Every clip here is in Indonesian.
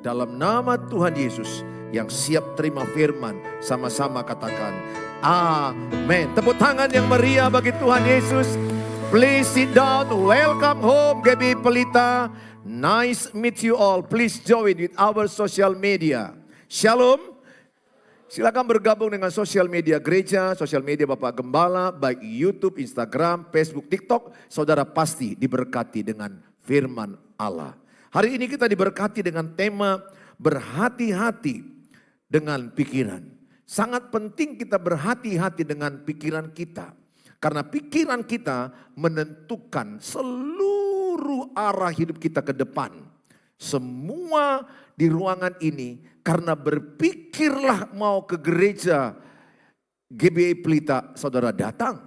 Dalam nama Tuhan Yesus yang siap terima firman, sama-sama katakan amin. Tepuk tangan yang meriah bagi Tuhan Yesus. Please sit down. Welcome home GB Pelita. Nice meet you all. Please join with our social media. Shalom. Silakan bergabung dengan sosial media gereja, sosial media Bapak Gembala, baik YouTube, Instagram, Facebook, TikTok. Saudara pasti diberkati dengan firman Allah. Hari ini kita diberkati dengan tema berhati-hati dengan pikiran. Sangat penting kita berhati-hati dengan pikiran kita. Karena pikiran kita menentukan seluruh arah hidup kita ke depan. Semua di ruangan ini karena berpikirlah mau ke gereja GBI Pelita, saudara datang.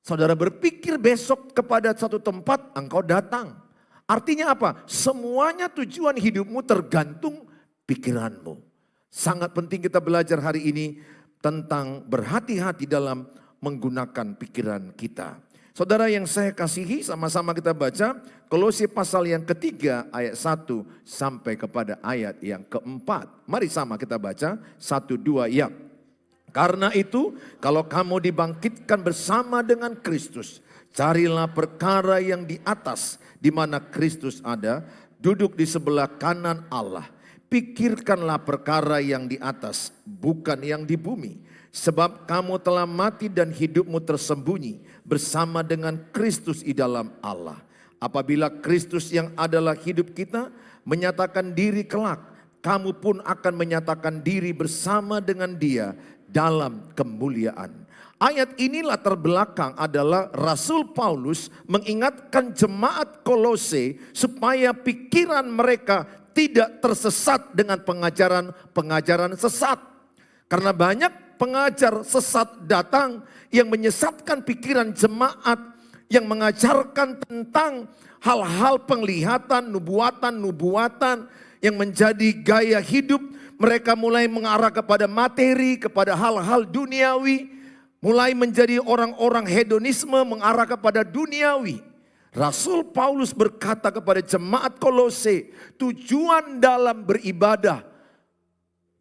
Saudara berpikir besok kepada satu tempat, engkau datang. Artinya apa? Semuanya tujuan hidupmu tergantung pikiranmu. Sangat penting kita belajar hari ini tentang berhati-hati dalam menggunakan pikiran kita. Saudara yang saya kasihi, sama-sama kita baca Kolose pasal yang ketiga ayat 1 sampai kepada ayat yang keempat. Mari sama kita baca 1, 2 ya. Karena itu kalau kamu dibangkitkan bersama dengan Kristus, carilah perkara yang di atas di mana Kristus ada, duduk di sebelah kanan Allah. Pikirkanlah perkara yang di atas, bukan yang di bumi. Sebab kamu telah mati dan hidupmu tersembunyi bersama dengan Kristus di dalam Allah. Apabila Kristus yang adalah hidup kita menyatakan diri kelak, kamu pun akan menyatakan diri bersama dengan Dia dalam kemuliaan. Ayat ini latar belakang adalah Rasul Paulus mengingatkan jemaat Kolose supaya pikiran mereka tidak tersesat dengan pengajaran sesat. Karena banyak pengajar sesat datang yang menyesatkan pikiran jemaat, yang mengajarkan tentang hal-hal penglihatan, nubuatan yang menjadi gaya hidup. Mereka mulai mengarah kepada materi, kepada hal-hal duniawi, mulai menjadi orang-orang hedonisme, mengarah kepada duniawi. Rasul Paulus berkata kepada jemaat Kolose, tujuan dalam beribadah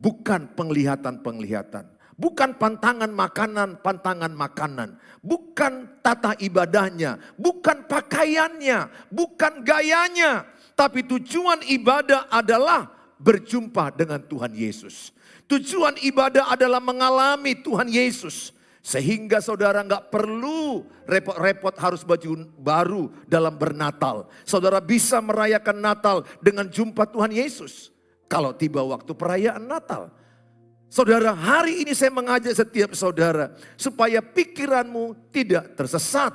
bukan penglihatan-penglihatan. Bukan pantangan makanan, bukan tata ibadahnya, bukan pakaiannya, bukan gayanya. Tapi tujuan ibadah adalah berjumpa dengan Tuhan Yesus. Tujuan ibadah adalah mengalami Tuhan Yesus. Sehingga saudara nggak perlu repot-repot harus baju baru dalam bernatal. Saudara bisa merayakan Natal dengan jumpa Tuhan Yesus. Kalau tiba waktu perayaan Natal. Saudara, hari ini saya mengajak setiap saudara supaya pikiranmu tidak tersesat.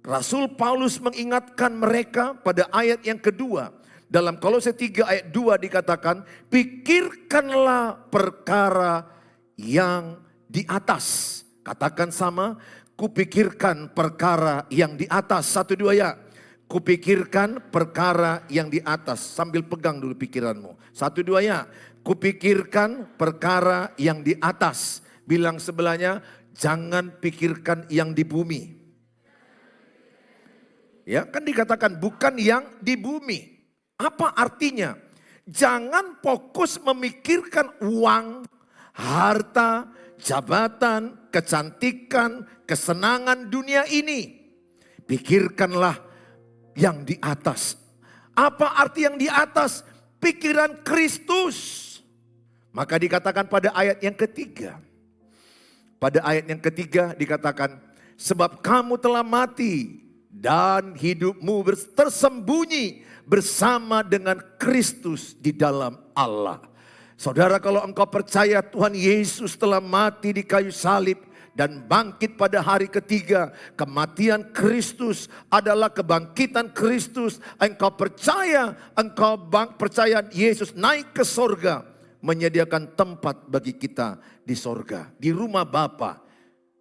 Rasul Paulus mengingatkan mereka pada ayat yang kedua. Dalam Kolose 3 ayat 2 dikatakan, pikirkanlah perkara yang di atas. Katakan sama, kupikirkan perkara yang di atas. 1, 2 ya. Kupikirkan perkara yang di atas. Sambil pegang dulu pikiranmu. 1, 2 ya. Kupikirkan perkara yang di atas. Bilang sebelahnya, jangan pikirkan yang di bumi. Ya, kan dikatakan bukan yang di bumi. Apa artinya? Jangan fokus memikirkan uang, harta, jabatan, kecantikan, kesenangan dunia ini. Pikirkanlah yang di atas. Apa arti yang di atas? Pikiran Kristus. Maka dikatakan pada ayat yang ketiga. Pada ayat yang ketiga dikatakan, sebab kamu telah mati dan hidupmu tersembunyi bersama dengan Kristus di dalam Allah. Saudara, kalau engkau percaya Tuhan Yesus telah mati di kayu salib dan bangkit pada hari ketiga, kematian Kristus adalah kebangkitan Kristus. Engkau percaya Yesus naik ke sorga, menyediakan tempat bagi kita di sorga, di rumah Bapa.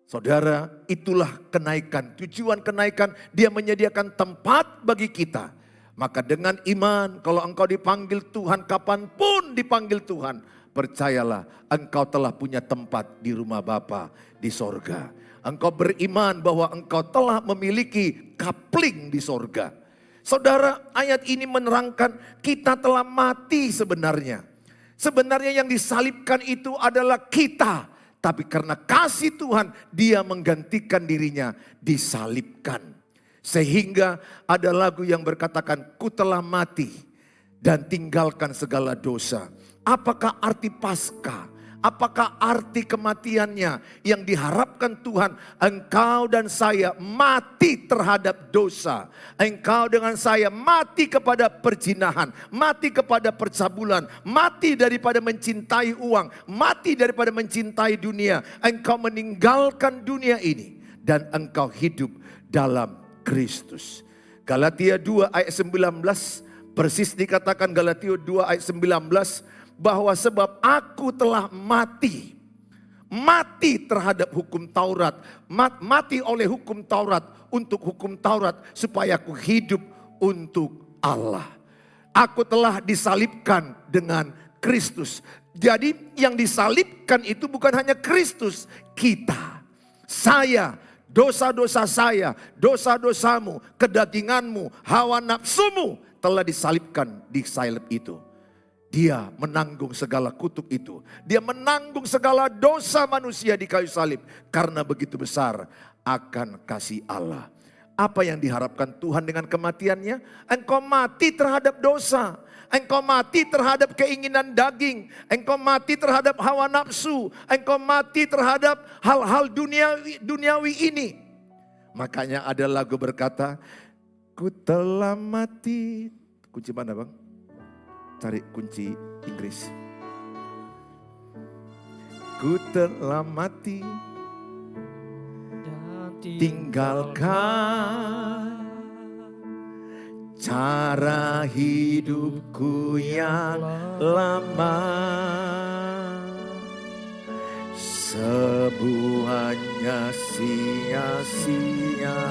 Saudara, itulah kenaikan. Tujuan kenaikan, Dia menyediakan tempat bagi kita. Maka dengan iman, kalau engkau dipanggil Tuhan, kapanpun dipanggil Tuhan, percayalah engkau telah punya tempat di rumah Bapa di sorga. Engkau beriman bahwa engkau telah memiliki kapling di sorga. Saudara, ayat ini menerangkan kita telah mati sebenarnya. Sebenarnya yang disalibkan itu adalah kita. Tapi karena kasih Tuhan, dia menggantikan dirinya disalibkan. Sehingga ada lagu yang berkatakan, ku telah mati dan tinggalkan segala dosa. Apakah arti Paskah? Apakah arti kematiannya? Yang diharapkan Tuhan, engkau dan saya mati terhadap dosa. Engkau dengan saya mati kepada perzinahan, mati kepada percabulan, mati daripada mencintai uang, mati daripada mencintai dunia. Engkau meninggalkan dunia ini dan engkau hidup dalam Kristus. Galatia 2 ayat 19, persis dikatakan Galatia 2 ayat 19, bahwa sebab aku telah mati terhadap hukum Taurat, mati oleh hukum Taurat untuk hukum Taurat supaya aku hidup untuk Allah. Aku telah disalibkan dengan Kristus. Jadi yang disalibkan itu bukan hanya Kristus, kita, saya, dosa-dosa saya, dosa-dosamu, kedaginganmu, hawa nafsumu telah disalibkan di salib itu. Dia menanggung segala kutuk itu. Dia menanggung segala dosa manusia di kayu salib. Karena begitu besar akan kasih Allah. Apa yang diharapkan Tuhan dengan kematiannya? Engkau mati terhadap dosa. Engkau mati terhadap keinginan daging. Engkau mati terhadap hawa nafsu. Engkau mati terhadap hal-hal duniawi ini. Makanya ada lagu berkata, ku telah mati. Kunci mana bang? Cari kunci Inggris. Ku telah mati, tinggalkan cara hidupku yang lama. Semuanya sia-sia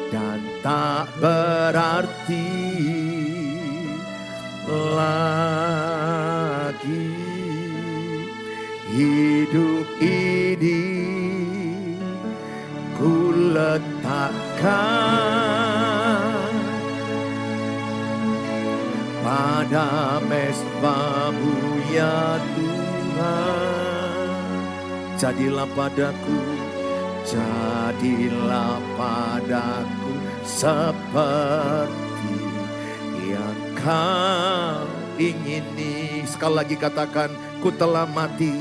dan tak berarti lagi. Hidup ini ku letakkan pada mezbahmu ya Tuhan. Jadilah padaku seperti yang kau ingini. Sekali lagi katakan, ku telah mati.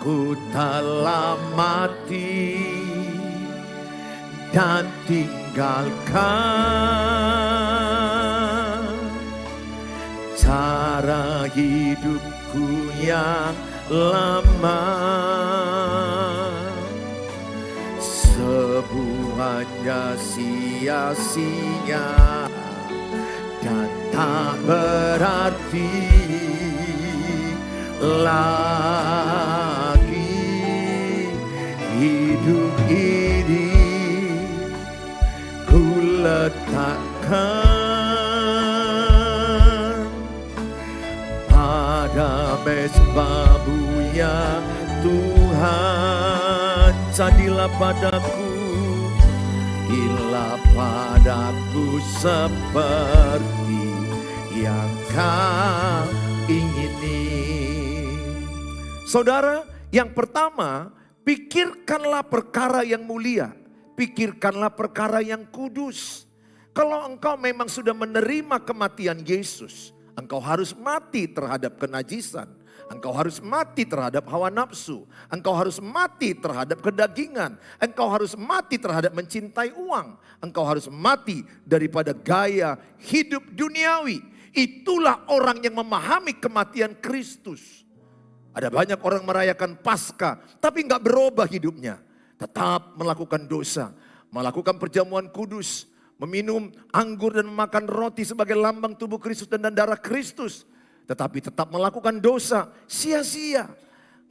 Ku telah mati dan tinggalkan cara hidupku yang lama. Semuanya sia-sia dan tak berarti lagi. Hidup ini ku letakkan pada mezbahmu ya Tuhan. Jadilah padaku, jadilah padaku seperti yang kau ingini. Saudara, yang pertama, pikirkanlah perkara yang mulia. Pikirkanlah perkara yang kudus. Kalau engkau memang sudah menerima kematian Yesus, engkau harus mati terhadap kenajisan. Engkau harus mati terhadap hawa nafsu. Engkau harus mati terhadap kedagingan. Engkau harus mati terhadap mencintai uang. Engkau harus mati daripada gaya hidup duniawi. Itulah orang yang memahami kematian Kristus. Ada banyak orang merayakan Paskah, tapi enggak berubah hidupnya. Tetap melakukan dosa, melakukan perjamuan kudus, meminum anggur dan memakan roti sebagai lambang tubuh Kristus dan darah Kristus. Tetapi tetap melakukan dosa, sia-sia.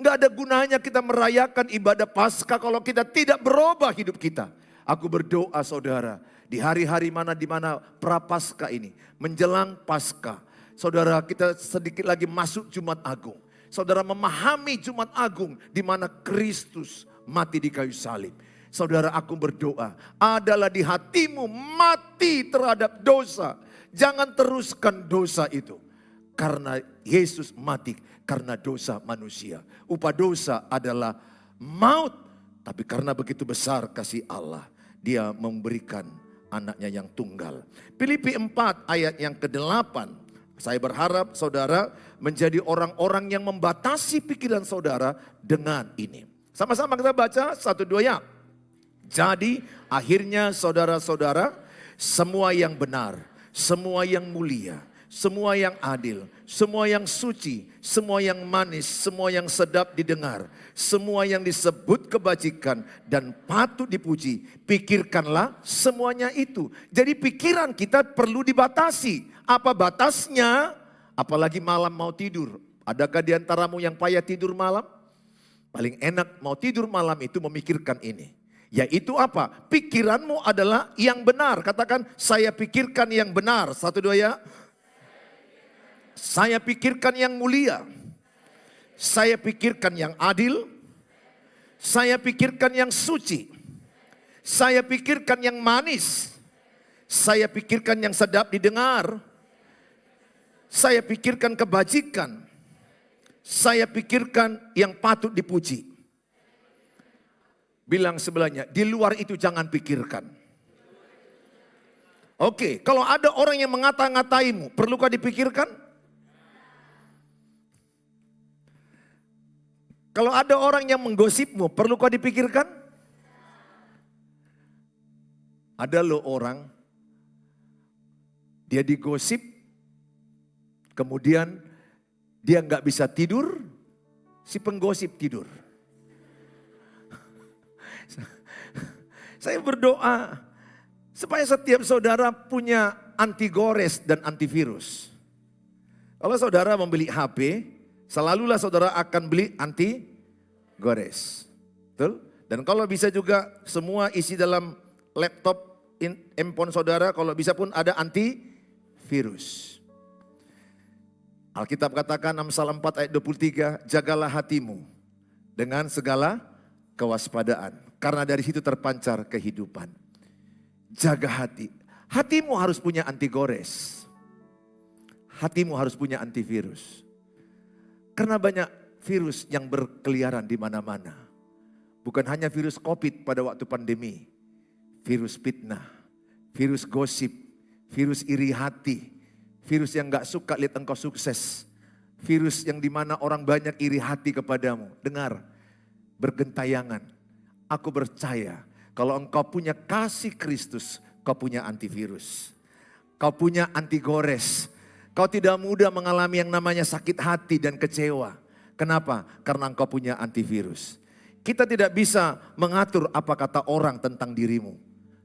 Enggak ada gunanya kita merayakan ibadah Paskah kalau kita tidak berubah hidup kita. Aku berdoa saudara, di hari-hari di mana pra-Paskah ini, menjelang Paskah, saudara kita sedikit lagi masuk Jumat Agung. Saudara memahami Jumat Agung di mana Kristus mati di kayu salib. Saudara, aku berdoa adalah di hatimu mati terhadap dosa. Jangan teruskan dosa itu. Karena Yesus mati karena dosa manusia. Upah dosa adalah maut. Tapi karena begitu besar kasih Allah, Dia memberikan anaknya yang tunggal. Filipi 4 ayat yang ke-8. Saya berharap saudara menjadi orang-orang yang membatasi pikiran saudara dengan ini. Sama-sama kita baca 1-2 ya. Jadi akhirnya saudara-saudara, semua yang benar, semua yang mulia, semua yang adil, semua yang suci, semua yang manis, semua yang sedap didengar, semua yang disebut kebajikan dan patut dipuji, pikirkanlah semuanya itu. Jadi pikiran kita perlu dibatasi. Apa batasnya? Apalagi malam mau tidur. Adakah di antaramu yang payah tidur malam? Paling enak mau tidur malam itu memikirkan ini. Yaitu apa? Pikiranmu adalah yang benar. Katakan, saya pikirkan yang benar. 1-2 ya. Saya pikirkan yang mulia. Saya pikirkan yang adil. Saya pikirkan yang suci. Saya pikirkan yang manis. Saya pikirkan yang sedap didengar. Saya pikirkan kebajikan. Saya pikirkan yang patut dipuji. Bilang sebelahnya, di luar itu jangan pikirkan. Oke, kalau ada orang yang mengata-ngataimu, perlukah dipikirkan? Kalau ada orang yang menggosipmu, perlukah dipikirkan? Ada loh orang, dia digosip, kemudian dia nggak bisa tidur, si penggosip tidur. Saya berdoa supaya setiap saudara punya antigores dan antivirus. Kalau saudara membeli HP, selalulah saudara akan beli antigores. Betul? Dan kalau bisa juga semua isi dalam laptop, handphone saudara, kalau bisa pun ada antivirus. Alkitab katakan Amsal 4 ayat 23, jagalah hatimu dengan segala kewaspadaan. Karena dari situ terpancar kehidupan. Jaga hati. Hatimu harus punya antigores. Hatimu harus punya antivirus. Karena banyak virus yang berkeliaran di mana-mana. Bukan hanya virus COVID pada waktu pandemi. Virus fitnah, virus gosip, virus iri hati. Virus yang gak suka lihat engkau sukses. Virus yang dimana orang banyak iri hati kepadamu. Dengar, bergentayangan. Aku percaya kalau engkau punya kasih Kristus, kau punya antivirus. Kau punya antigores. Kau tidak mudah mengalami yang namanya sakit hati dan kecewa. Kenapa? Karena engkau punya antivirus. Kita tidak bisa mengatur apa kata orang tentang dirimu.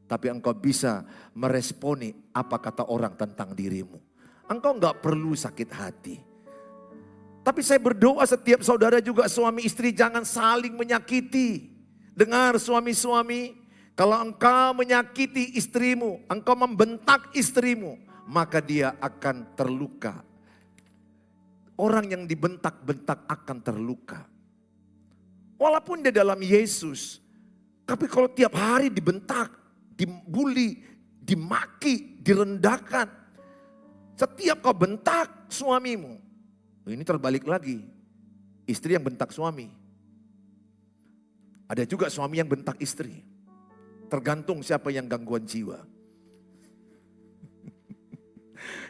Tapi engkau bisa meresponi apa kata orang tentang dirimu. Engkau enggak perlu sakit hati. Tapi saya berdoa setiap saudara juga suami istri jangan saling menyakiti. Dengar suami-suami, kalau engkau menyakiti istrimu, engkau membentak istrimu, maka dia akan terluka. Orang yang dibentak-bentak akan terluka. Walaupun dia dalam Yesus, tapi kalau tiap hari dibentak, dibully, dimaki, direndahkan. Setiap kau bentak suamimu, ini terbalik lagi. Istri yang bentak suami. Ada juga suami yang bentak istri. Tergantung siapa yang gangguan jiwa.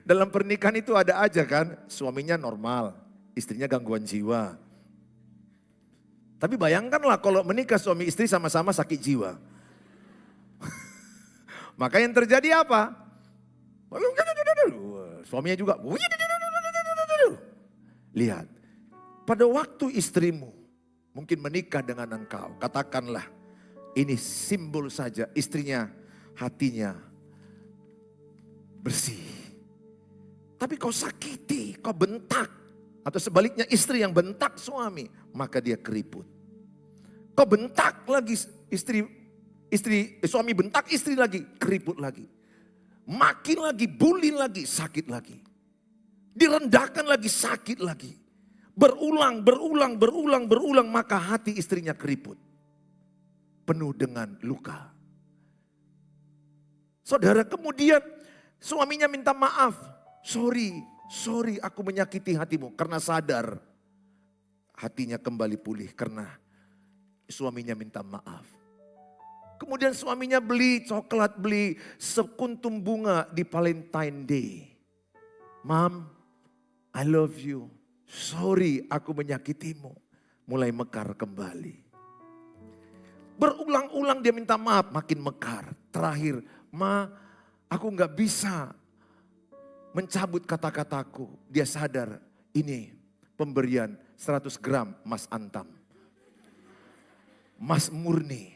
Dalam pernikahan itu ada aja kan, suaminya normal, istrinya gangguan jiwa. Tapi bayangkanlah kalau menikah suami istri sama-sama sakit jiwa. Maka yang terjadi apa? Suaminya juga. Lihat, pada waktu istrimu mungkin menikah dengan engkau, katakanlah ini simbol saja istrinya hatinya bersih. Tapi kau sakiti, kau bentak. Atau sebaliknya istri yang bentak suami, maka dia keriput. Kau bentak lagi suami bentak istri lagi, keriput lagi. Makin lagi, bully lagi, sakit lagi. Direndahkan lagi, sakit lagi. Berulang, maka hati istrinya keriput. penuh dengan luka. Saudara, kemudian suaminya minta maaf. Sorry aku menyakiti hatimu. Karena sadar hatinya kembali pulih karena suaminya minta maaf. Kemudian suaminya beli coklat, beli sekuntum bunga di Valentine Day. Mom, I love you. Sorry aku menyakitimu. Mulai mekar kembali. Berulang-ulang dia minta maaf, makin mekar. Terakhir, Ma, aku gak bisa mencabut kata-kataku. Dia sadar, ini pemberian 100 gram emas antam. Emas murni.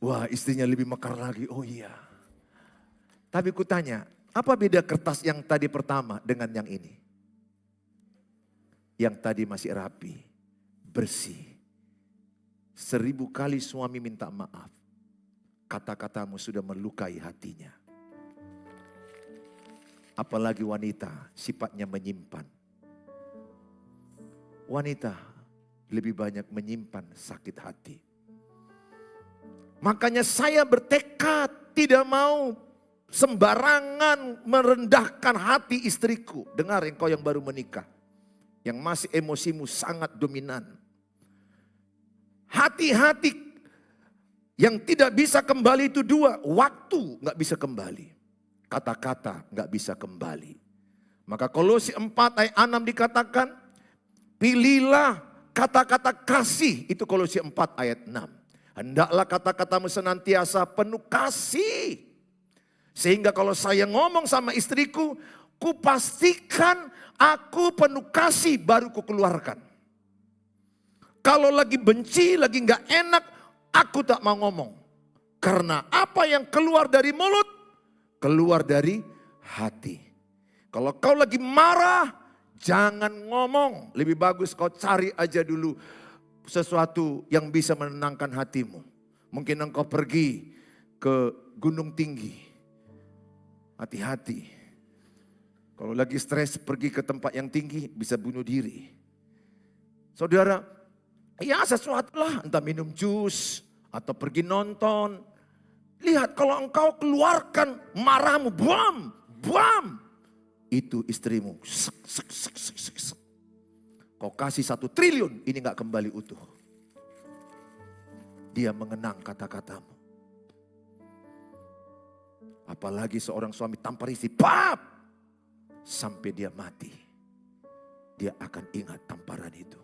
Wah, istrinya lebih mekar lagi. Oh iya. Tapi kutanya, apa beda kertas yang tadi pertama dengan yang ini? Yang tadi masih rapi, bersih. 1000 kali suami minta maaf. Kata-katamu sudah melukai hatinya. Apalagi wanita sifatnya menyimpan. Wanita lebih banyak menyimpan sakit hati. Makanya saya bertekad tidak mau sembarangan merendahkan hati istriku. Dengar engkau yang baru menikah. Yang masih emosimu sangat dominan. Hati-hati yang tidak bisa kembali itu dua. Waktu gak bisa kembali. Kata-kata gak bisa kembali. Maka Kolose 4 ayat 6 dikatakan. Pilihlah kata-kata kasih. Itu Kolose 4 ayat 6. Hendaklah kata-katamu senantiasa penuh kasih. Sehingga kalau saya ngomong sama istriku, kupastikan aku penuh kasih baru kukeluarkan. Kalau lagi benci, lagi gak enak, aku tak mau ngomong. Karena apa yang keluar dari mulut, keluar dari hati. Kalau kau lagi marah, jangan ngomong. Lebih bagus kau cari aja dulu sesuatu yang bisa menenangkan hatimu. Mungkin engkau pergi ke gunung tinggi. Hati-hati. Kalau lagi stres pergi ke tempat yang tinggi bisa bunuh diri. Saudara, ya sesuatu lah, entah minum jus atau pergi nonton. Lihat kalau engkau keluarkan marahmu, bam. Itu istrimu. Sek. Kau kasih 1 triliun, ini gak kembali utuh. Dia mengenang kata-katamu. Apalagi seorang suami tampar istri, pap! Sampai dia mati. Dia akan ingat tamparan itu.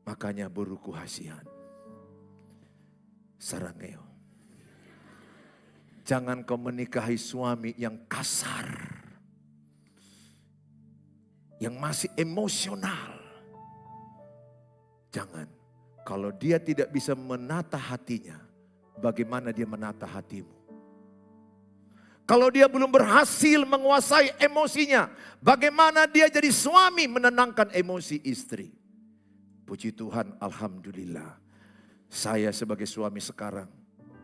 Makanya buruku hasian. Sarangeo. Jangan kau menikahi suami yang kasar. Yang masih emosional. Jangan. Kalau dia tidak bisa menata hatinya, bagaimana dia menata hatimu? Kalau dia belum berhasil menguasai emosinya, bagaimana dia jadi suami menenangkan emosi istri? Puji Tuhan, alhamdulillah. Saya sebagai suami sekarang,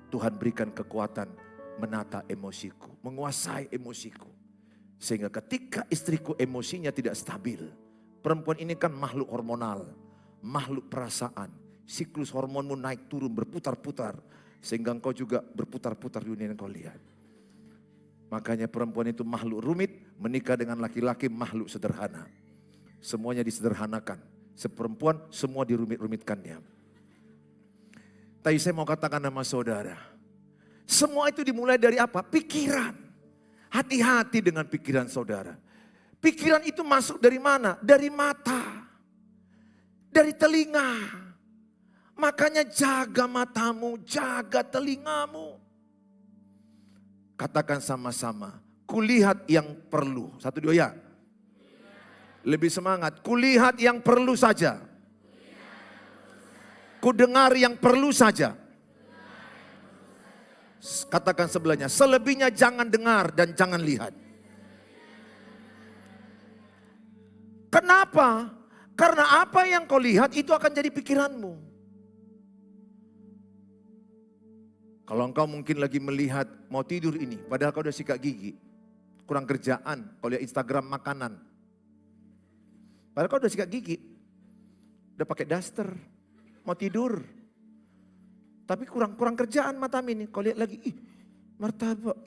Tuhan berikan kekuatan menata emosiku, menguasai emosiku. Sehingga ketika istriku emosinya tidak stabil. Perempuan ini kan makhluk hormonal, makhluk perasaan. Siklus hormonmu naik turun berputar-putar. Sehingga engkau juga berputar-putar dunia yang kau lihat. Makanya perempuan itu makhluk rumit, menikah dengan laki-laki makhluk sederhana. Semuanya disederhanakan. Seperempuan semua dirumit-rumitkannya. Tapi saya mau katakan sama saudara. Semua itu dimulai dari apa? Pikiran. Hati-hati dengan pikiran saudara. Pikiran itu masuk dari mana? Dari mata. Dari telinga. Makanya jaga matamu, jaga telingamu. Katakan sama-sama. Kulihat yang perlu. 1, 2 ya. Lebih semangat. Kulihat yang perlu saja. Kudengar yang perlu saja. Katakan sebelahnya, selebihnya jangan dengar dan jangan lihat. Kenapa? Karena apa yang kau lihat itu akan jadi pikiranmu. Kalau engkau mungkin lagi melihat mau tidur ini, padahal kau udah sikat gigi. Kurang kerjaan, kau lihat Instagram makanan. Padahal kau udah sikat gigi. Udah pakai daster, mau tidur. Tapi kurang kerjaan mata ini. Kau lihat lagi, martabak,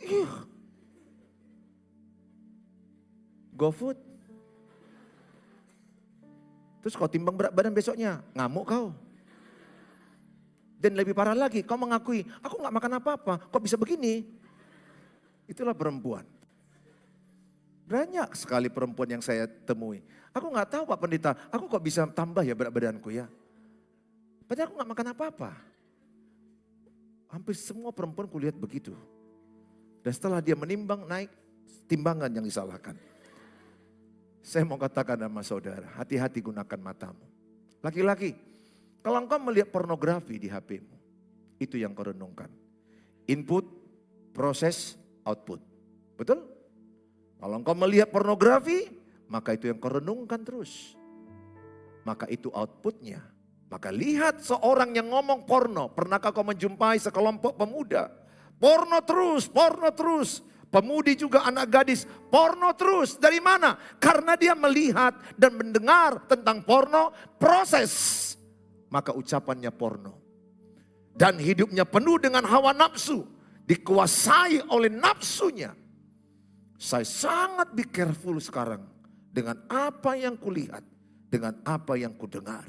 GoFood. Terus kau timbang berat badan besoknya, ngamuk kau. Dan lebih parah lagi, kau mengakui, aku gak makan apa-apa, kok bisa begini? Itulah perempuan. Banyak sekali perempuan yang saya temui. Aku gak tahu Pak Pendeta, aku kok bisa tambah ya berat badanku ya. Padahal aku gak makan apa-apa. Hampir semua perempuan kulihat begitu. Dan setelah dia menimbang naik, timbangan yang disalahkan. Saya mau katakan sama saudara, hati-hati gunakan matamu. Laki-laki, kalau engkau melihat pornografi di HP-mu, itu yang kau renungkan. Input, proses, output. Betul? Kalau engkau melihat pornografi, maka itu yang kau renungkan terus. Maka itu outputnya. Maka lihat seorang yang ngomong porno. Pernahkah kau menjumpai sekelompok pemuda? Porno terus. Pemudi juga anak gadis, porno terus. Dari mana? Karena dia melihat dan mendengar tentang porno, proses. Maka ucapannya porno. Dan hidupnya penuh dengan hawa nafsu. Dikuasai oleh nafsunya. Saya sangat be careful sekarang. Dengan apa yang kulihat. Dengan apa yang kudengar.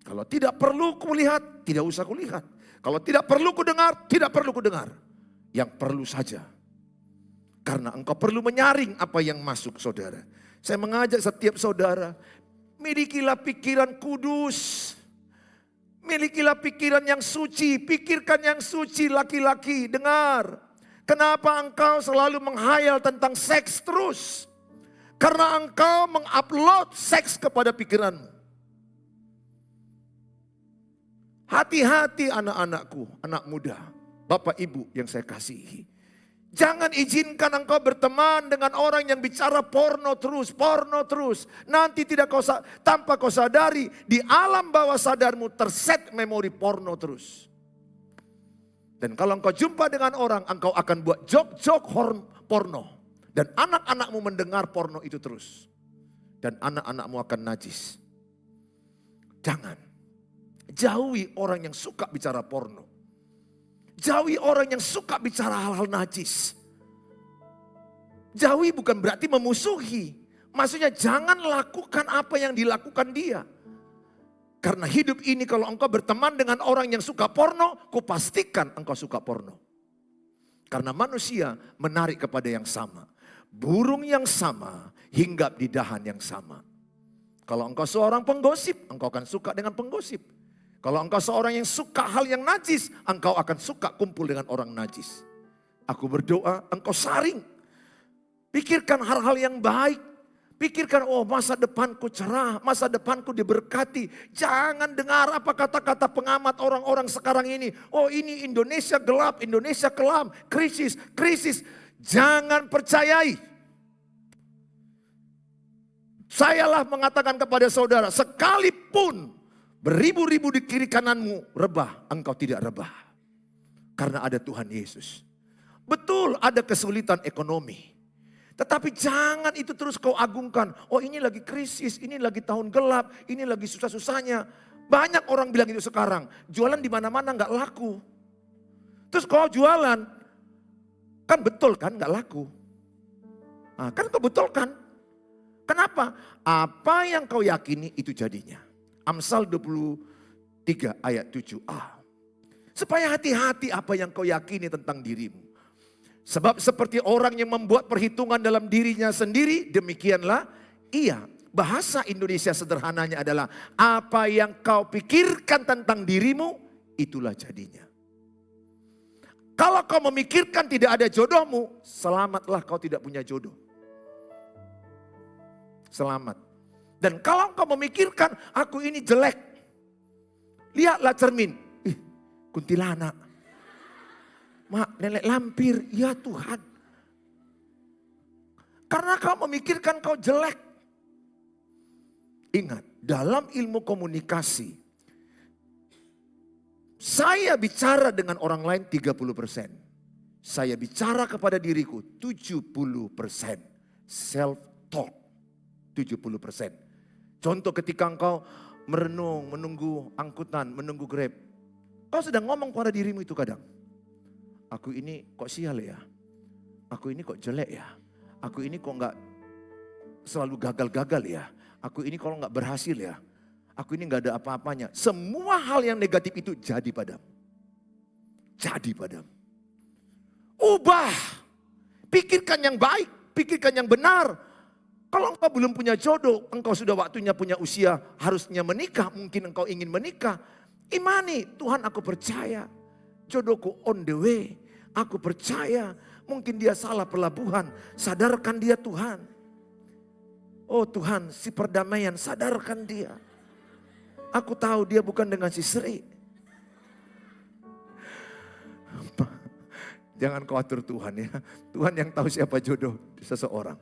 Kalau tidak perlu kulihat, tidak usah kulihat. Kalau tidak perlu kudengar, tidak perlu kudengar. Yang perlu saja. Karena engkau perlu menyaring apa yang masuk saudara. Saya mengajak setiap saudara, milikilah pikiran kudus. Milikilah pikiran yang suci, pikirkan yang suci laki-laki, dengar. Kenapa engkau selalu menghayal tentang seks terus? Karena engkau mengupload seks kepada pikiranmu. Hati-hati anak-anakku, anak muda, bapak ibu yang saya kasihi. Jangan izinkan engkau berteman dengan orang yang bicara porno terus. Nanti tanpa kau sadari, di alam bawah sadarmu terset memori porno terus. Dan kalau engkau jumpa dengan orang, engkau akan buat jok-jok porno. Dan anak-anakmu mendengar porno itu terus. Dan anak-anakmu akan najis. Jangan. Jauhi orang yang suka bicara porno. Jauhi orang yang suka bicara hal-hal najis. Jauhi bukan berarti memusuhi. Maksudnya jangan lakukan apa yang dilakukan dia. Karena hidup ini kalau engkau berteman dengan orang yang suka porno, kupastikan engkau suka porno. Karena manusia menarik kepada yang sama. Burung yang sama hinggap di dahan yang sama. Kalau engkau seorang penggosip, engkau akan suka dengan penggosip. Kalau engkau seorang yang suka hal yang najis, engkau akan suka kumpul dengan orang najis. Aku berdoa, engkau saring. Pikirkan hal-hal yang baik. Pikirkan, oh masa depanku cerah, masa depanku diberkati. Jangan dengar apa kata-kata pengamat orang-orang sekarang ini. Oh ini Indonesia gelap, Indonesia kelam, krisis. Jangan percayai. Sayalah mengatakan kepada saudara, sekalipun beribu-ribu di kiri kananmu rebah, engkau tidak rebah. Karena ada Tuhan Yesus. Betul ada kesulitan ekonomi. Tetapi jangan itu terus kau agungkan. Oh ini lagi krisis, ini lagi tahun gelap, ini lagi susah-susahnya. Banyak orang bilang itu sekarang. Jualan di mana-mana gak laku. Terus kau jualan, kan betul kan gak laku. Nah, kan kau betul kan. Kenapa? Apa yang kau yakini itu jadinya. Amsal 23 ayat 7a. Supaya hati-hati apa yang kau yakini tentang dirimu. Sebab seperti orang yang membuat perhitungan dalam dirinya sendiri, demikianlah ia. Bahasa Indonesia sederhananya adalah apa yang kau pikirkan tentang dirimu, itulah jadinya. Kalau kau memikirkan tidak ada jodohmu, selamatlah kau tidak punya jodoh. Selamat. Dan kalau kau memikirkan aku ini jelek, lihatlah cermin. Kuntilanak. Mak, nenek lampir, ya Tuhan. Karena kau memikirkan kau jelek. Ingat, dalam ilmu komunikasi, saya bicara dengan orang lain 30%. Saya bicara kepada diriku 70%. Self-talk 70%. Contoh ketika engkau merenung, menunggu angkutan, menunggu Grab. Kau sedang ngomong pada dirimu itu kadang. Aku ini kok sial ya? Aku ini kok jelek ya? Aku ini kok nggak selalu gagal-gagal ya? Aku ini kalau nggak berhasil ya? Aku ini nggak ada apa-apanya. Semua hal yang negatif itu jadi padamu. Jadi padamu. Ubah. Pikirkan yang baik. Pikirkan yang benar. Kalau engkau belum punya jodoh, engkau sudah waktunya punya usia, harusnya menikah. Mungkin engkau ingin menikah. Imani, Tuhan aku percaya. Jodohku on the way. Aku percaya. Mungkin dia salah pelabuhan. Sadarkan dia Tuhan. Oh Tuhan, si perdamaian, sadarkan dia. Aku tahu dia bukan dengan si Sri. Jangan kau atur Tuhan ya. Tuhan yang tahu siapa jodoh seseorang.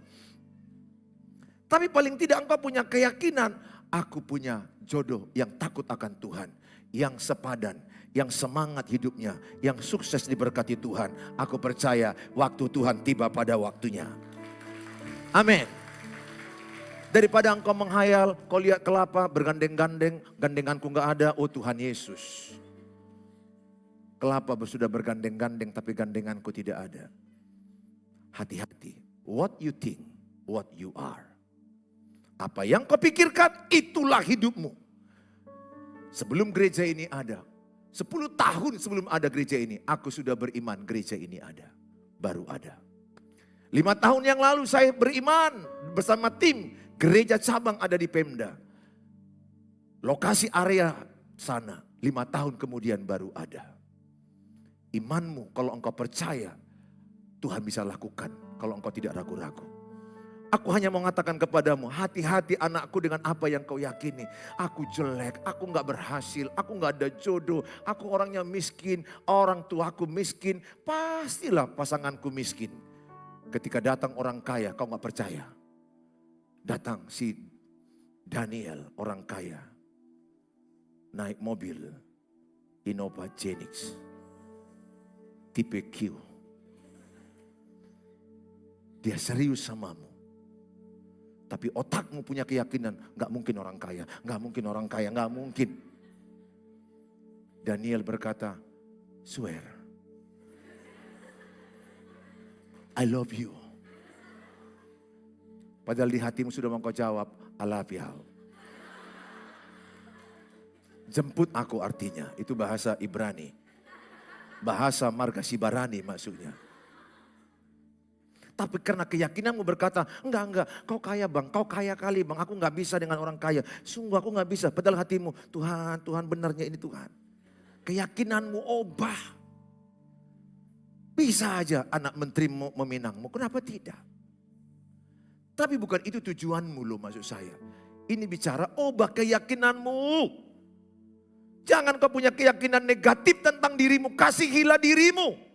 Tapi paling tidak engkau punya keyakinan. Aku punya jodoh yang takut akan Tuhan. Yang sepadan, yang semangat hidupnya, yang sukses diberkati Tuhan. Aku percaya waktu Tuhan tiba pada waktunya. Amin. Daripada engkau menghayal, kau lihat kelapa bergandeng-gandeng, gandenganku gak ada, oh Tuhan Yesus. Kelapa sudah bergandeng-gandeng tapi gandenganku tidak ada. Hati-hati, what you think, what you are. Apa yang kau pikirkan, itulah hidupmu. Sebelum gereja ini ada, 10 tahun sebelum ada gereja ini, aku sudah beriman gereja ini ada. Baru ada. 5 tahun yang lalu saya beriman bersama tim. Gereja cabang ada di Pemda. Lokasi area sana. 5 tahun kemudian baru ada. Imanmu kalau engkau percaya, Tuhan bisa lakukan. Kalau engkau tidak ragu-ragu. Aku hanya mau mengatakan kepadamu, hati-hati anakku dengan apa yang kau yakini. Aku jelek, aku gak berhasil, aku gak ada jodoh, aku orangnya miskin, orang tuaku miskin. Pastilah pasanganku miskin. Ketika datang orang kaya, kau gak percaya. Datang si Daniel, orang kaya. Naik mobil Innova Genix. Tipe Q. Dia serius samamu. Tapi otakmu punya keyakinan, gak mungkin orang kaya, gak mungkin orang kaya, gak mungkin. Daniel berkata, swear, I love you. Padahal di hatimu sudah mau kau jawab, I love you. Jemput aku artinya, itu bahasa Ibrani. Bahasa Marga Sibarani maksudnya. Tapi karena keyakinanmu berkata, enggak, kau kaya bang, kau kaya kali bang, aku enggak bisa dengan orang kaya. Sungguh aku enggak bisa, padahal hatimu, Tuhan benarnya ini Tuhan. Keyakinanmu obah. Bisa aja anak menterimu meminangmu, kenapa tidak? Tapi bukan itu tujuanmu loh maksud saya. Ini bicara obah keyakinanmu. Jangan kau punya keyakinan negatif tentang dirimu, kasihilah dirimu.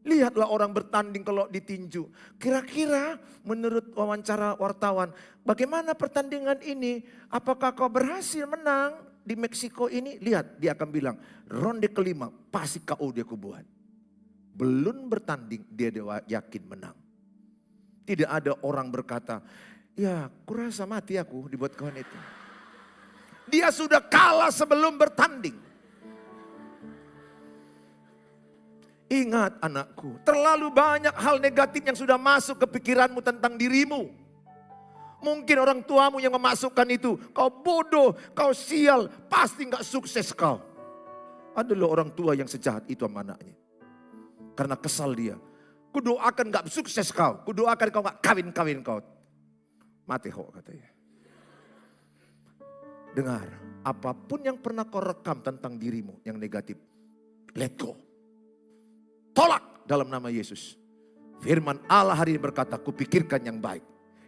Lihatlah orang bertanding kalau ditinju. Kira-kira menurut wawancara wartawan, bagaimana pertandingan ini? Apakah kau berhasil menang di Meksiko ini? Lihat, dia akan bilang, ronde kelima pasti KO dia kubuat. Belum bertanding, dia yakin menang. Tidak ada orang berkata, ya kurasa mati aku dibuat kawan itu. Dia sudah kalah sebelum bertanding. Ingat anakku, terlalu banyak hal negatif yang sudah masuk ke pikiranmu tentang dirimu. Mungkin orang tuamu yang memasukkan itu, kau bodoh, kau sial, pasti gak sukses kau. Ada loh orang tua yang sejahat itu sama anaknya. Karena kesal dia. Kudoakan gak sukses kau, kudoakan kau gak kawin-kawin kau. Mati ho katanya. Dengar, apapun yang pernah kau rekam tentang dirimu yang negatif, let go. Tolak dalam nama Yesus. Firman Allah hari ini berkata, kupikirkan yang baik,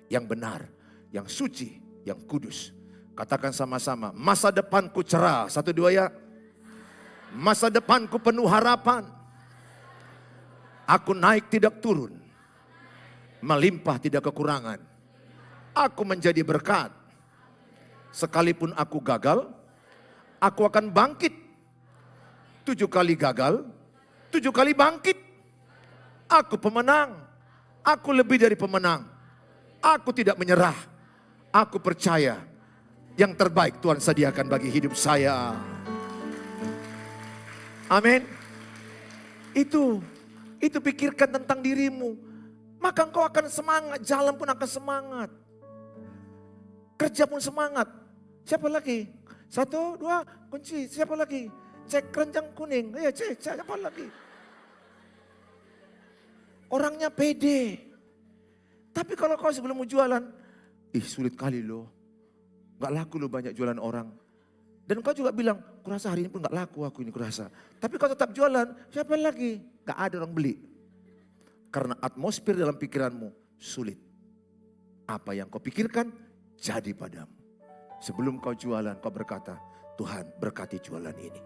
yang benar, yang suci, yang kudus. Katakan sama-sama, masa depanku cerah. 1, 2 ya. Masa depanku penuh harapan. Aku naik tidak turun. Melimpah tidak kekurangan. Aku menjadi berkat. Sekalipun aku gagal, aku akan bangkit. 7 kali gagal, 7 kali bangkit. Aku pemenang. Aku lebih dari pemenang. Aku tidak menyerah. Aku percaya yang terbaik Tuhan sediakan bagi hidup saya. Amin. Itu pikirkan tentang dirimu. Maka engkau akan semangat, jalan pun akan semangat. Kerja pun semangat. Siapa lagi? 1, 2, kunci. Siapa lagi? Cek keranjang kuning. Ya, cek, siapa lagi? Orangnya pede. Tapi kalau kau sebelum mau jualan, sulit kali loh. Gak laku loh banyak jualan orang. Dan kau juga bilang, kurasa hari ini pun gak laku aku ini kurasa. Tapi kau tetap jualan, siapa lagi? Gak ada orang beli. Karena atmosfer dalam pikiranmu sulit. Apa yang kau pikirkan, jadi padamu. Sebelum kau jualan, kau berkata, Tuhan berkati jualan ini.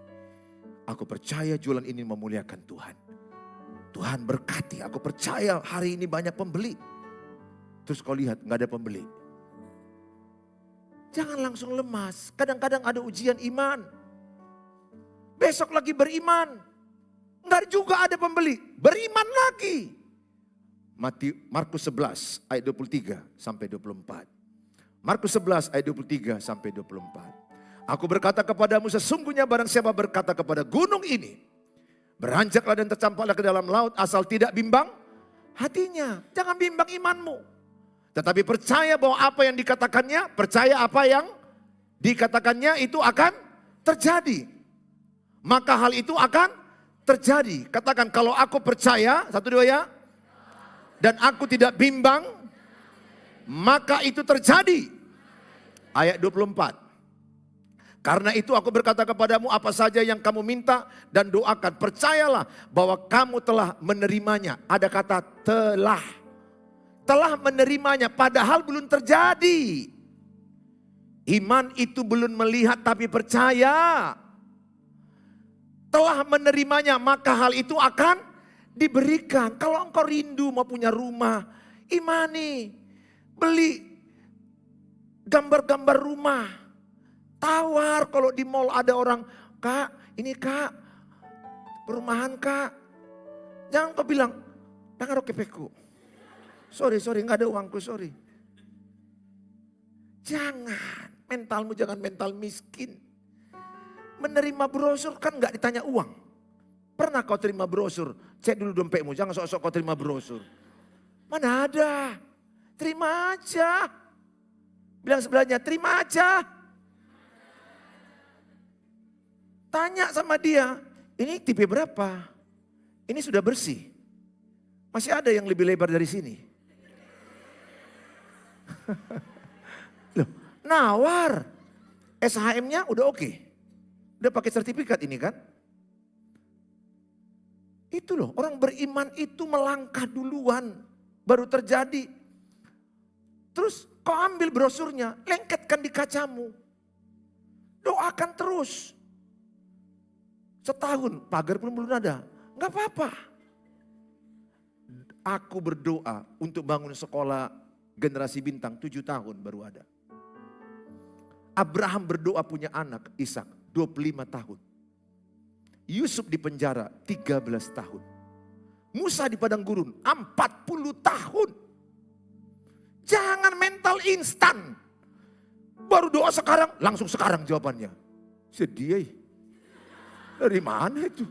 Aku percaya jualan ini memuliakan Tuhan. Tuhan berkati, aku percaya hari ini banyak pembeli. Terus kau lihat gak ada pembeli. Jangan langsung lemas. Kadang-kadang ada ujian iman. Besok lagi beriman. Enggak juga ada pembeli. Beriman lagi. Markus 11 ayat 23 sampai 24. Markus 11 ayat 23 sampai 24. Aku berkata kepadamu, sesungguhnya barang siapa berkata kepada gunung ini, beranjaklah dan tercampaklah ke dalam laut, asal tidak bimbang hatinya. Jangan bimbang imanmu. Tetapi percaya bahwa apa yang dikatakannya, percaya apa yang dikatakannya itu akan terjadi. Maka hal itu akan terjadi. Katakan, kalau aku percaya, 1, 2 ya. Dan aku tidak bimbang, maka itu terjadi. Ayat 24. Karena itu aku berkata kepadamu, apa saja yang kamu minta dan doakan, percayalah bahwa kamu telah menerimanya. Ada kata telah menerimanya, padahal belum terjadi. Iman itu belum melihat tapi percaya. Telah menerimanya, maka hal itu akan diberikan. Kalau engkau rindu mau punya rumah, imani. Beli gambar-gambar rumah. Tawar kalau di mall ada orang, Kak, ini Kak, perumahan Kak. Jangan kau bilang, tangan kepeku. Sorry, nggak ada uangku, sorry. Jangan, mentalmu jangan mental miskin. Menerima brosur kan nggak ditanya uang. Pernah kau terima brosur? Cek dulu dompetmu, jangan sok-sok kau terima brosur. Mana ada? Terima aja. Bilang sebelahnya, terima aja. Tanya sama dia, ini tipe berapa? Ini sudah bersih. Masih ada yang lebih lebar dari sini. Loh, nawar. SHM-nya udah oke. Udah pakai sertifikat ini kan. Itu loh, orang beriman itu melangkah duluan. Baru terjadi. Terus kau ambil brosurnya, lengketkan di kacamu. Doakan terus. Setahun, pagar pun belum ada. Enggak apa-apa. Aku berdoa untuk bangun sekolah generasi bintang 7 tahun baru ada. Abraham berdoa punya anak Ishak 25 tahun. Yusuf di penjara 13 tahun. Musa di padang gurun 40 tahun. Jangan mental instan. Baru doa sekarang, langsung sekarang jawabannya. Sedih. Dari mana itu?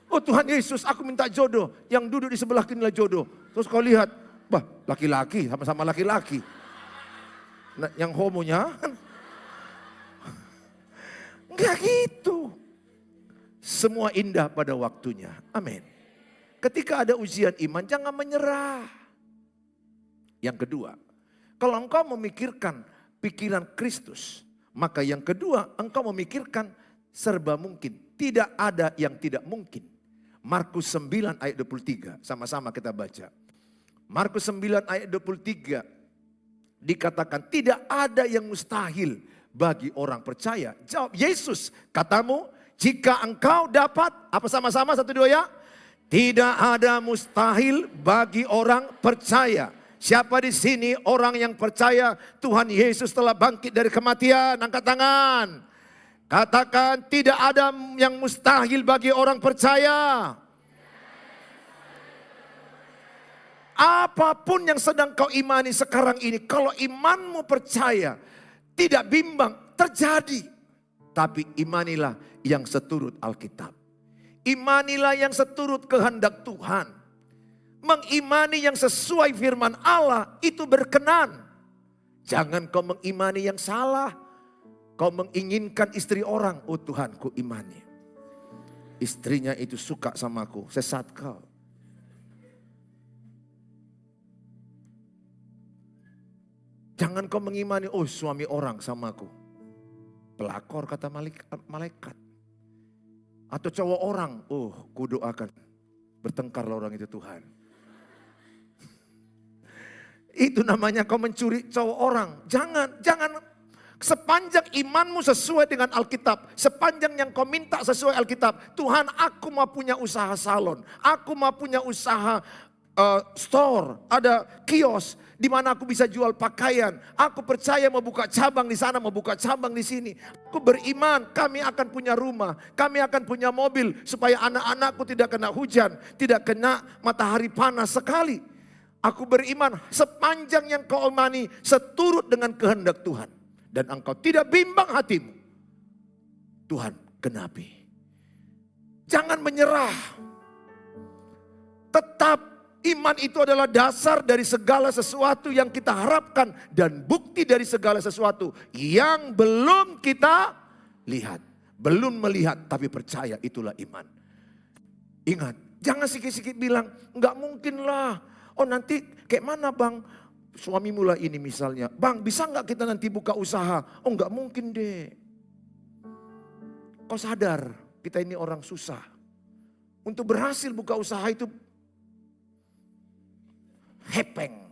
Oh Tuhan Yesus, aku minta jodoh. Yang duduk di sebelah kinilah jodoh. Terus kau lihat, bah laki-laki, sama-sama laki-laki. Nah, yang homonya, enggak gitu. Semua indah pada waktunya. Amin. Ketika ada ujian iman, jangan menyerah. Yang kedua, kalau engkau memikirkan pikiran Kristus, maka yang kedua, engkau memikirkan serba mungkin. Tidak ada yang tidak mungkin. Markus 9 ayat 23, sama-sama kita baca. Markus 9 ayat 23 dikatakan tidak ada yang mustahil bagi orang percaya. Jawab Yesus, katamu jika engkau dapat, apa sama-sama 1, 2 ya? Tidak ada mustahil bagi orang percaya. Siapa di sini orang yang percaya Tuhan Yesus telah bangkit dari kematian? Angkat tangan. Katakan tidak ada yang mustahil bagi orang percaya. Apapun yang sedang kau imani sekarang ini, kalau imanmu percaya, tidak bimbang, terjadi. Tapi imanilah yang seturut Alkitab. Imanilah yang seturut kehendak Tuhan. Mengimani yang sesuai firman Allah itu berkenan. Jangan kau mengimani yang salah. Kau menginginkan istri orang. Oh Tuhan, ku imani. Istrinya itu suka sama aku, sesat kau. Jangan kau mengimani, oh suami orang sama aku. Pelakor kata malaikat. Atau cowok orang, oh ku doakan. Bertengkarlah orang itu Tuhan. Itu namanya kau mencuri cowok orang. Jangan. Sepanjang imanmu sesuai dengan Alkitab. Sepanjang yang kau minta sesuai Alkitab. Tuhan, aku mau punya usaha salon. Aku mau punya usaha store. Ada kios di mana aku bisa jual pakaian. Aku percaya mau buka cabang di sana, mau buka cabang di sini. Aku beriman kami akan punya rumah. Kami akan punya mobil supaya anak-anakku tidak kena hujan. Tidak kena matahari panas sekali. Aku beriman sepanjang yang kau imani seturut dengan kehendak Tuhan. Dan engkau tidak bimbang hatimu. Tuhan genapi. Jangan menyerah. Tetap iman itu adalah dasar dari segala sesuatu yang kita harapkan. Dan bukti dari segala sesuatu yang belum kita lihat. Belum melihat tapi percaya, itulah iman. Ingat, jangan sikit-sikit bilang, enggak mungkin lah. Oh nanti kayak mana bang? Suami mula ini misalnya. Bang bisa enggak kita nanti buka usaha? Oh enggak mungkin deh. Kau sadar kita ini orang susah. Untuk berhasil buka usaha itu hepeng.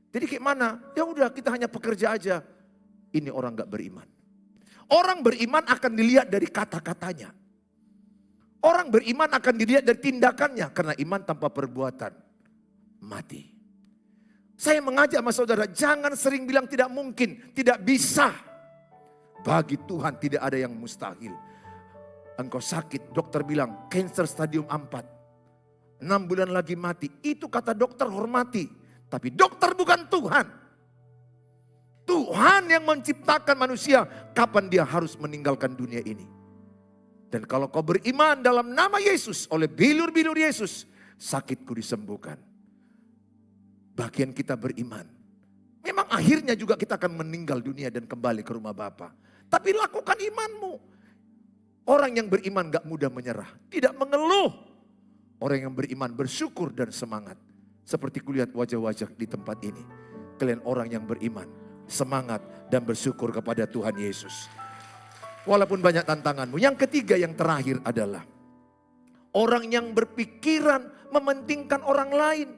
Jadi kayak mana? Ya udah kita hanya pekerja aja. Ini orang gak beriman. Orang beriman akan dilihat dari kata-katanya. Orang beriman akan dilihat dari tindakannya. Karena iman tanpa perbuatan mati. Saya mengajak sama saudara, jangan sering bilang tidak mungkin, tidak bisa. Bagi Tuhan tidak ada yang mustahil. Engkau sakit, dokter bilang cancer stadium 4. 6 bulan lagi mati. Itu kata dokter hormati. Tapi dokter bukan Tuhan. Tuhan yang menciptakan manusia. Kapan dia harus meninggalkan dunia ini. Dan kalau kau beriman dalam nama Yesus. Oleh bilur-bilur Yesus. Sakitku disembuhkan. Bagian kita beriman. Memang akhirnya juga kita akan meninggal dunia dan kembali ke rumah Bapa. Tapi lakukan imanmu. Orang yang beriman gak mudah menyerah. Tidak mengeluh. Orang yang beriman bersyukur dan semangat. Seperti kulihat wajah-wajah di tempat ini. Kalian orang yang beriman, semangat dan bersyukur kepada Tuhan Yesus. Walaupun banyak tantanganmu. Yang ketiga yang terakhir adalah orang yang berpikiran mementingkan orang lain.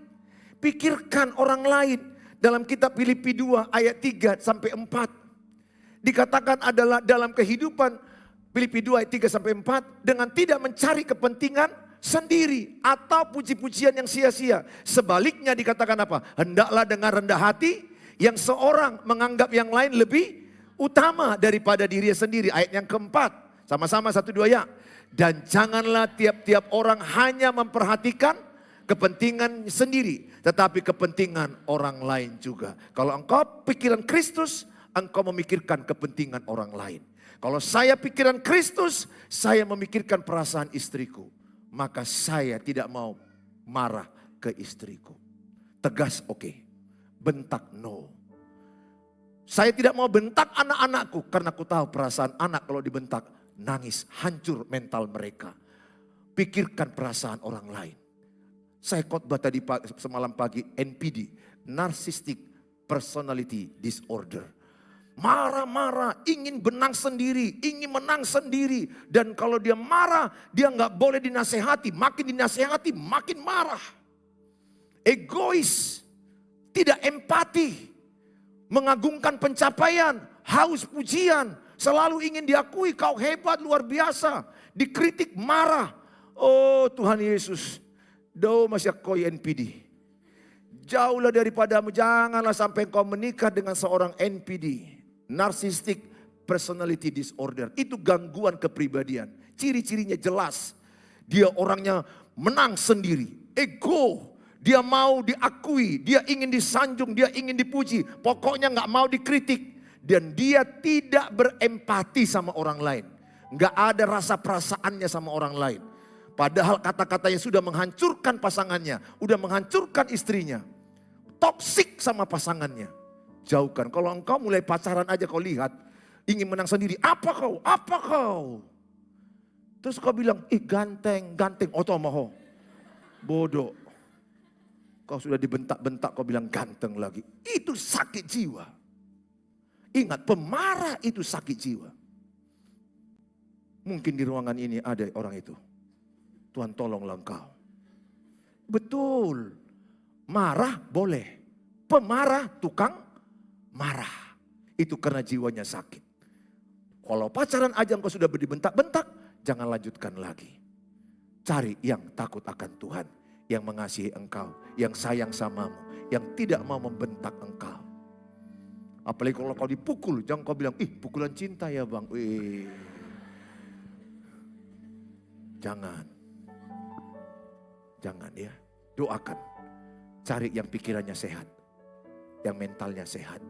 Pikirkan orang lain. Dalam kitab Filipi 2 ayat 3 sampai 4. Dikatakan adalah dalam kehidupan Filipi 2 ayat 3 sampai 4. Dengan tidak mencari kepentingan sendiri atau puji-pujian yang sia-sia. Sebaliknya dikatakan apa? Hendaklah dengan rendah hati yang seorang menganggap yang lain lebih utama daripada dirinya sendiri. Ayat yang keempat. Sama-sama 1, 2 ya. Dan janganlah tiap-tiap orang hanya memperhatikan kepentingan sendiri. Tetapi kepentingan orang lain juga. Kalau engkau pikiran Kristus, engkau memikirkan kepentingan orang lain. Kalau saya pikiran Kristus, saya memikirkan perasaan istriku. Maka saya tidak mau marah ke istriku. Tegas oke. Bentak no. Saya tidak mau bentak anak-anakku. Karena aku tahu perasaan anak kalau dibentak nangis. Hancur mental mereka. Pikirkan perasaan orang lain. Saya khotbah tadi semalam pagi NPD. Narcissistic Personality Disorder. Marah-marah, ingin menang sendiri. Dan kalau dia marah, dia nggak boleh dinasehati. Makin dinasehati, makin marah. Egois, tidak empati, mengagungkan pencapaian, haus pujian, selalu ingin diakui kau hebat luar biasa. Dikritik marah. Oh Tuhan Yesus, do masih koi NPD. Jauhlah daripadamu, janganlah sampai kau menikah dengan seorang NPD. Narcissistic Personality Disorder. Itu gangguan kepribadian. Ciri-cirinya jelas. Dia orangnya menang sendiri. Ego. Dia mau diakui. Dia ingin disanjung. Dia ingin dipuji. Pokoknya gak mau dikritik. Dan dia tidak berempati sama orang lain. Nggak ada rasa perasaannya sama orang lain. Padahal kata-katanya sudah menghancurkan pasangannya. Udah menghancurkan istrinya. Toksik sama pasangannya. Jauhkan. Kalau engkau mulai pacaran aja kau lihat. Ingin menang sendiri. Apa kau? Apa kau? Terus kau bilang, ganteng, ganteng. Otomoho. Bodoh. Kau sudah dibentak-bentak, kau bilang ganteng lagi. Itu sakit jiwa. Ingat, pemarah itu sakit jiwa. Mungkin di ruangan ini ada orang itu. Tuhan tolonglah engkau. Betul. Marah boleh. Pemarah tukang marah. Itu karena jiwanya sakit. Kalau pacaran aja engkau sudah dibentak-bentak, jangan lanjutkan lagi. Cari yang takut akan Tuhan. Yang mengasihi engkau. Yang sayang samamu. Yang tidak mau membentak engkau. Apalagi kalau kau dipukul, jangan kau bilang, pukulan cinta ya bang. Jangan. Jangan ya. Doakan. Cari yang pikirannya sehat. Yang mentalnya sehat.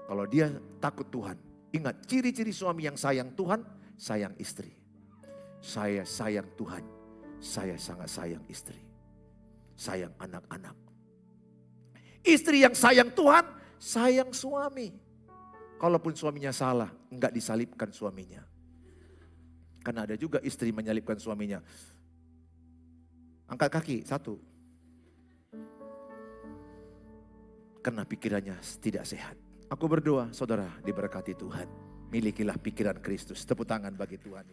Kalau dia takut Tuhan. Ingat ciri-ciri suami yang sayang Tuhan. Sayang istri. Saya sayang Tuhan. Saya sangat sayang istri. Sayang anak-anak. Istri yang sayang Tuhan. Sayang suami. Kalaupun suaminya salah. Enggak disalibkan suaminya. Karena ada juga istri menyalibkan suaminya. Angkat kaki, satu. Karena pikirannya tidak sehat. Aku berdoa, saudara diberkati Tuhan. Milikilah pikiran Kristus. Tepuk tangan bagi Tuhan.